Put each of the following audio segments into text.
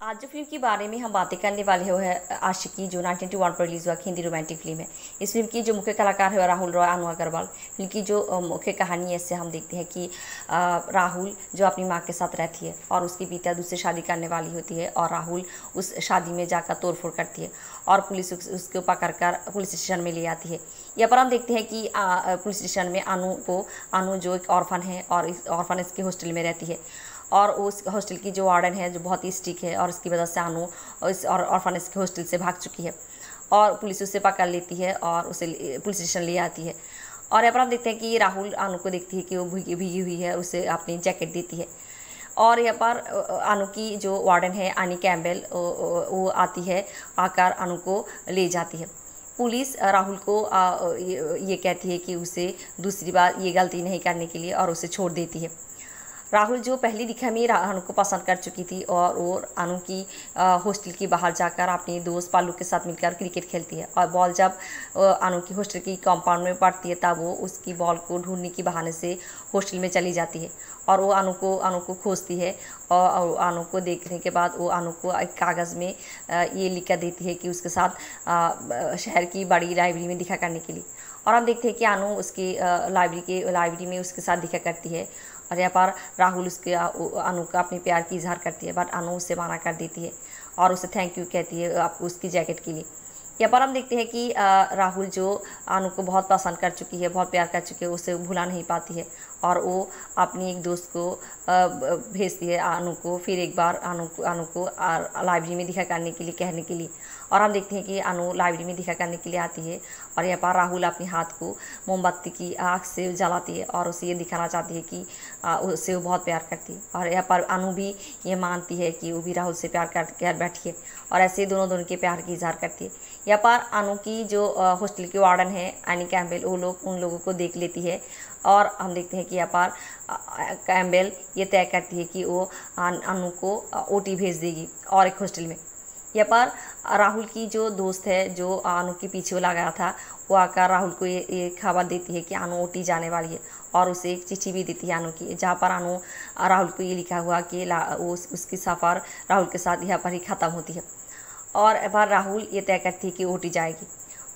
आज जो फ़िल्म के बारे में हम बातें करने वाले हो है आशिकी, जो 1991 पर रिलीज़ हुआ हिंदी रोमांटिक फ़िल्म है। इस फ़िल्म की जो मुख्य कलाकार है राहुल रॉय, अनु अग्रवाल। फ़िल्म की जो मुख्य कहानी है इससे हम देखते हैं कि राहुल जो अपनी माँ के साथ रहती है और उसकी बिटिया दूसरी शादी करने वाली होती है और राहुल उस शादी में जाकर तोड़फोड़ करती है और पुलिस उसको पकड़ कर पुलिस स्टेशन में ले आती है। यहाँ पर हम देखते हैं कि पुलिस स्टेशन में अनु जो एक ऑर्फन है और इस ऑर्फनेज के हॉस्टल में रहती है और उस हॉस्टल की जो वार्डन है जो बहुत ही स्ट्रिक्ट है और इसकी वजह से अनु इस ऑर्फनेज के हॉस्टल से भाग चुकी है और पुलिस उसे पकड़ लेती है और उसे पुलिस स्टेशन ले आती है। और यहाँ पर हम देखते हैं कि राहुल अनु को देखती है कि वो भीगी भीगी हुई है, उसे अपनी जैकेट देती है। और यहाँ पर अनु की जो वार्डन है एनी कैम्पबेल वो आती है, आकर अनु को ले जाती है। पुलिस राहुल को ये कहती है कि उसे दूसरी बार ये गलती नहीं करने के लिए और उसे छोड़ देती है। राहुल जो पहली दिखा में अनु को पसंद कर चुकी थी और वो अनु की हॉस्टल के बाहर जाकर अपने दोस्त पालू के साथ मिलकर क्रिकेट खेलती है और बॉल जब अनु की हॉस्टल की कंपाउंड में पड़ती है तब वो उसकी बॉल को ढूंढने के बहाने से हॉस्टल में चली जाती है और वो अनु को खोजती है और अनु को देखने के बाद वो अनु को एक कागज़ में ये लिख कर देती है कि उसके साथ शहर की बड़ी लाइब्रेरी में दिखा करने के लिए। और हम देखते हैं कि अनु उसकी लाइब्रेरी में उसके साथ दिखा करती है और यहाँ पर राहुल अनु का अपने प्यार की इजहार करती है, बट अनु उससे मना कर देती है और उसे थैंक यू कहती है आपको उसकी जैकेट के लिए। यहाँ पर हम देखते हैं कि राहुल जो अनु को बहुत पसंद कर चुकी है, बहुत प्यार कर चुकी है, उसे भुला नहीं पाती है और वो अपनी एक दोस्त को भेजती है अनु को फिर एक बार अनु को लाइब्रेरी में दिखा करने के लिए कहने के लिए। और हम देखते हैं कि अनु लाइब्रेरी में दिखा करने के लिए आती है और यहाँ पर राहुल अपने हाथ को मोमबत्ती की आग से जलाती है और उसे ये दिखाना चाहती है कि उससे वो बहुत प्यार करती है। और यहाँ पर अनु भी ये मानती है कि वो भी राहुल से प्यार कर बैठी है और ऐसे ही दोनों के प्यार की इजहार करती है। यहाँ पर अनु की जो हॉस्टल की वार्डन है एनी कैम्पबेल, वो लोग उन लोगों को देख लेती है और हम देखते हैं कि यहाँ पर कैम्पबेल ये तय करती है कि वो अनु को ओटी भेज देगी और एक हॉस्टल में। यहाँ पर राहुल की जो दोस्त है जो अनु के पीछे लगा था वो आकर राहुल को ये खबर देती है कि अनु ओटी जाने वाली है और उसे एक चिट्ठी भी देती है अनु की, जहाँ पर अनु राहुल को ये लिखा हुआ कि उसकी सफ़र राहुल के साथ यहाँ पर ही ख़त्म होती है। और यहाँ पर राहुल ये तय करती है कि ओटी जाएगी।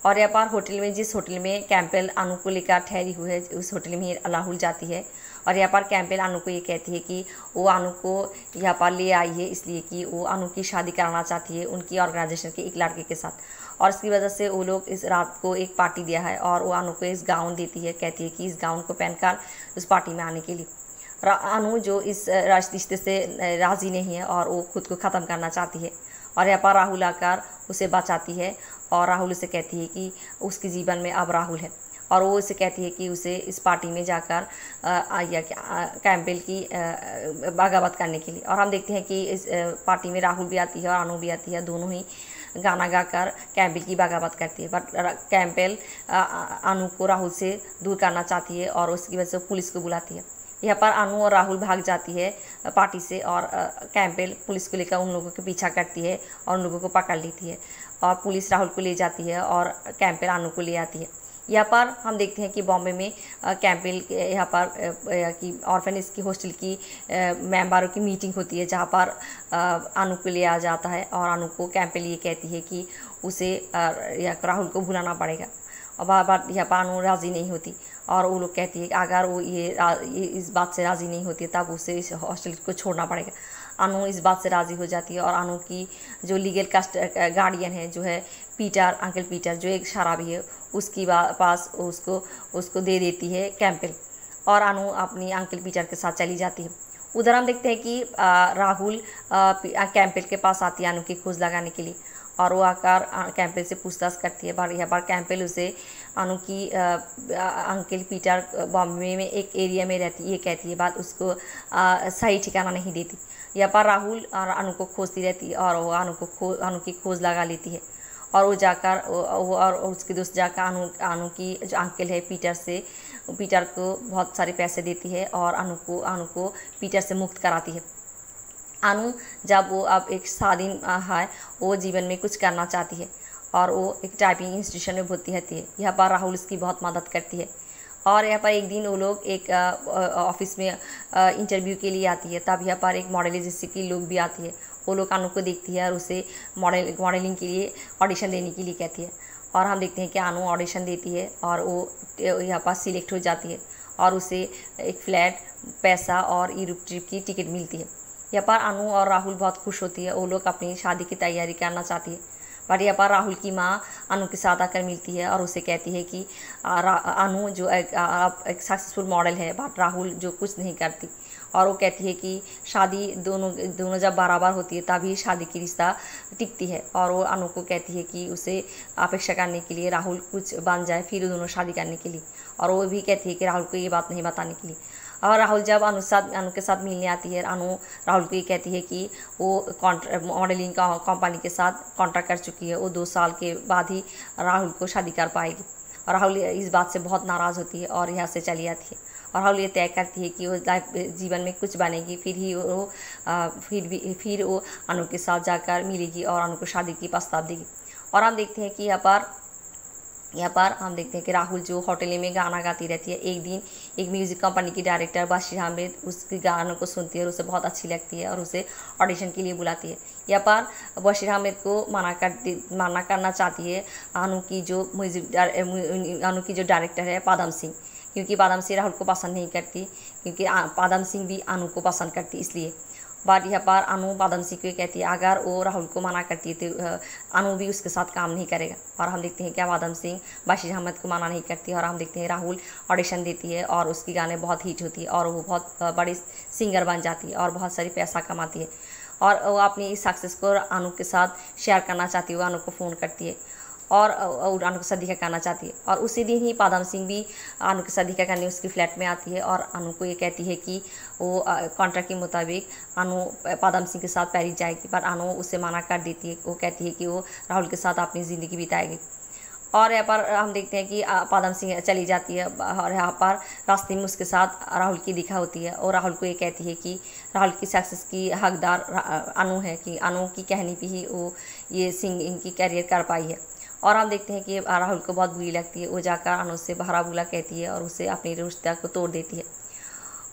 और यहाँ पर होटल में जिस होटल में कैम्पबेल अनु को लेकर ठहरी हुई है उस होटल में राहुल जाती है और यहाँ पर कैम्पबेल अनु को ये कहती है कि वो अनु को यहाँ पर ले आई है इसलिए कि वो अनु की शादी कराना चाहती है उनकी ऑर्गेनाइजेशन के एक लड़के के साथ। और इसकी वजह से वो लोग इस रात को एक पार्टी दिया है और वो अनु को इस गाउन देती है, कहती है कि इस गाउन को पहनकर उस पार्टी में आने के लिए। अनु जो इस रिश्ते से राज़ी नहीं है और वो खुद को ख़त्म करना चाहती है और यहाँ पर राहुल आकर उसे बचाती है और राहुल उसे कहती है कि उसके जीवन में अब राहुल है और वो उसे कहती है कि उसे इस पार्टी में जाकर कैम्पबेल की बगावत करने के लिए। और हम देखते हैं कि इस पार्टी में राहुल भी आती है और अनु भी आती है, दोनों ही गाना गाकर कैम्पबेल की बगावत करती है। बट कैम्पबेल अनु को राहुल से दूर करना चाहती है और उसकी वजह से पुलिस को बुलाती है। यहाँ पर अनु और राहुल भाग जाती है पार्टी से और कैम्पबेल पुलिस को लेकर उन लोगों के पीछा करती है और उन लोगों को पकड़ लेती है और पुलिस राहुल को ले जाती है और कैम्पबेल अनु को ले आती है। यहाँ पर हम देखते हैं कि बॉम्बे में कैम्पबेल यहाँ पर कि ऑर्फनेज की हॉस्टल की मेंबरों की मीटिंग होती है जहाँ पर अनु को लिया जाता है और अनु को कैम्पबेल ये कहती है कि उसे राहुल को भुलाना पड़ेगा और बार बार यहाँ पर अनु राज़ी नहीं होती और वो लोग कहती है कि अगर वो ये इस बात से राज़ी नहीं होती तब उसे इस हॉस्टल को छोड़ना पड़ेगा। अनु इस बात से राज़ी हो जाती है और अनु की जो लीगल गार्डियन है जो है पीटर, अंकल पीटर जो एक शराबी है उसकी पास उसको दे देती है कैम्पबेल और अनु अपनी अंकल पीटर के साथ चली जाती है। उधर हम देखते हैं कि राहुल कैम्पबेल के पास आती है अनु की खोज लगाने के लिए और वो आकर कैम्पबेल से पूछताछ करती है। पर यहाँ पर कैम्पबेल उसे अनु की अंकल पीटर बॉम्बे में एक एरिया में रहती है ये कहती है, बात उसको सही ठिकाना नहीं देती। यहाँ पर राहुल और अनु को खोजती रहती है और वो अनु की खोज लगा लेती है और वो जाकर और उसके दोस्त जाकर अनु की जो अंकल है पीटर को बहुत सारे पैसे देती है और अनु को पीटर से मुक्त कराती है। अनु जब वो अब एक स्वाधीन है वो जीवन में कुछ करना चाहती है और वो एक टाइपिंग इंस्टीट्यूशन में भर्ती होती है। यहाँ पर राहुल उसकी बहुत मदद करती है और यहाँ पर एक दिन वो लोग एक ऑफिस में इंटरव्यू के लिए आती है, तब यहाँ पर एक मॉडल एजेंसी की लोग भी आती है वो लोग अनु को देखती है और उसे मॉडलिंग के लिए ऑडिशन देने के लिए कहती है। और हम देखते हैं कि अनु ऑडिशन देती है और वो यहाँ पास सिलेक्ट हो जाती है और उसे एक फ्लैट, पैसा और यूरोप ट्रिप की टिकट मिलती है। यहाँ पर अनु और राहुल बहुत खुश होती है, वो लोग अपनी शादी की तैयारी करना चाहती है। बट यहाँ पर राहुल की माँ अनु के साथ आकर मिलती है और उसे कहती है कि अनु जो एक सक्सेसफुल मॉडल है, बट राहुल जो कुछ नहीं करती। और वो कहती है कि शादी दोनों जब बराबर होती है तभी शादी की रिश्ता टिकती है। और वो अनु को कहती है कि उसे अपेक्षा करने के लिए राहुल कुछ बन जाए फिर दोनों शादी करने के लिए। और वो भी कहती है कि राहुल को ये बात नहीं बताने के लिए। और राहुल जब अनु के साथ मिलने आती है, अनु राहुल को ये कहती है कि वो मॉडलिंग का कंपनी के साथ कॉन्ट्रैक्ट कर चुकी है, वो 2 साल के बाद ही राहुल को शादी कर पाएगी। और राहुल इस बात से बहुत नाराज़ होती है और यहाँ से चली जाती है। और राहुल ये तय करती है कि वो जीवन में कुछ बनेगी, फिर वो अनु के साथ जाकर मिलेगी और अनु को शादी की प्रस्ताव देगी। और हम देखते हैं कि यहाँ पर हम देखते हैं कि राहुल जो होटल में गाना गाती रहती है। एक दिन एक म्यूज़िक कंपनी की डायरेक्टर बशीर अहमद उसके गानों को सुनती है और उसे बहुत अच्छी लगती है और उसे ऑडिशन के लिए बुलाती है। यहाँ पर बशीर अहमद को मना करना चाहती है अनु की जो डायरेक्टर है पादम सिंह, क्योंकि पादम सिंह राहुल को पसंद नहीं करती, क्योंकि पादम सिंह भी अनु को पसंद करती इसलिए। बट यहाँ पर अनु पादम सिंह को कहती है अगर वो राहुल को मना करती है तो अनु भी उसके साथ काम नहीं करेगा। और हम देखते हैं कि पादम सिंह बशीर अहमद को मना नहीं करती और हम देखते हैं राहुल ऑडिशन देती है और उसकी गाने बहुत हिट होती है और वो बहुत बड़ी सिंगर बन जाती है और बहुत सारी पैसा कमाती है। और वो अपनी इस सक्सेस को अनु के साथ शेयर करना चाहती है। वो अनु को फ़ोन करती है और अनु के साथ दिखा करना चाहती है। और उसी दिन ही पादम सिंह भी अनु के साथ दिखा करने उसकी फ्लैट में आती है और अनु को ये कहती है कि वो कॉन्ट्रैक्ट के मुताबिक अनु पादम सिंह के साथ पेरिस जाएगी, पर अनु उसे मना कर देती है। वो कहती है कि वो राहुल के साथ अपनी ज़िंदगी बिताएगी। और यहाँ पर हम देखते हैं कि पादम सिंह चली जाती है और यहाँ पर रास्ते में उसके साथ राहुल की दिखा होती है और राहुल को ये कहती है कि राहुल की सक्सेस की हकदार अनु है, कि अनु की कहनी पे ही वो ये सिंगिंग की कैरियर कर पाई है। और हम देखते हैं कि राहुल को बहुत बुरी लगती है, वो जाकर अनु से बहरा बुला कहती है और उसे अपने रिश्ते को तोड़ देती है।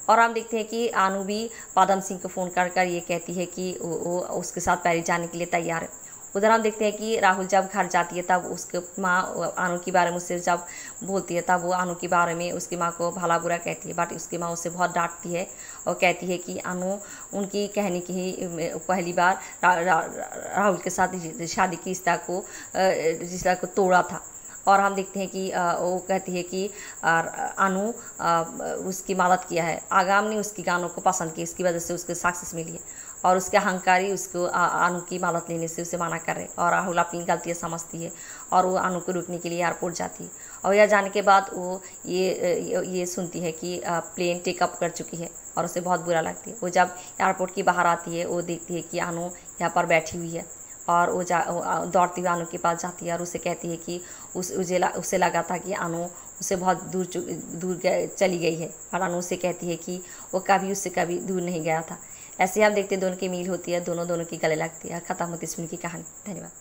और हम देखते हैं कि अनु भी पादम सिंह को फ़ोन कर ये कहती है कि वो उसके साथ पेरिस जाने के लिए तैयार है। उधर हम देखते हैं कि राहुल जब घर जाती है तब उसके माँ अनु के बारे में उससे जब बोलती है तब वो अनु के बारे में उसकी माँ को भला बुरा कहती है। बट उसकी माँ उसे बहुत डांटती है और कहती है कि अनु उनकी कहने की ही पहली बार राहुल के साथ शादी की रिश्ता को तोड़ा था। और हम देखते हैं कि वो कहती है कि अनु उसकी मदद किया है, आगाम ने उसकी गानों को पसंद किया, इसकी वजह से उसको सक्सेस मिली है। और उसके अहंकारी उसको अनु की मदद लेने से उसे मना कर रहे। और राहुल अपनी गलतियाँ समझती है और वो अनु को रुकने के लिए एयरपोर्ट जाती है। और यहाँ जाने के बाद वो ये सुनती है कि प्लेन टेकअप कर चुकी है और उसे बहुत बुरा लगती है। वो जब एयरपोर्ट की बाहर आती है वो देखती है कि अनु यहाँ पर बैठी हुई है और वो दौड़ती हुई अनु के पास जाती है और उसे कहती है कि उसे लगा था कि अनु उसे बहुत दूर चली गई है। और अनु उसे कहती है कि वो उससे कभी दूर नहीं गया था। ऐसे हम देखते हैं दोनों की मील होती है, दोनों की गले लगती है। ख़त्म होती है इस फिल्म की कहानी। धन्यवाद।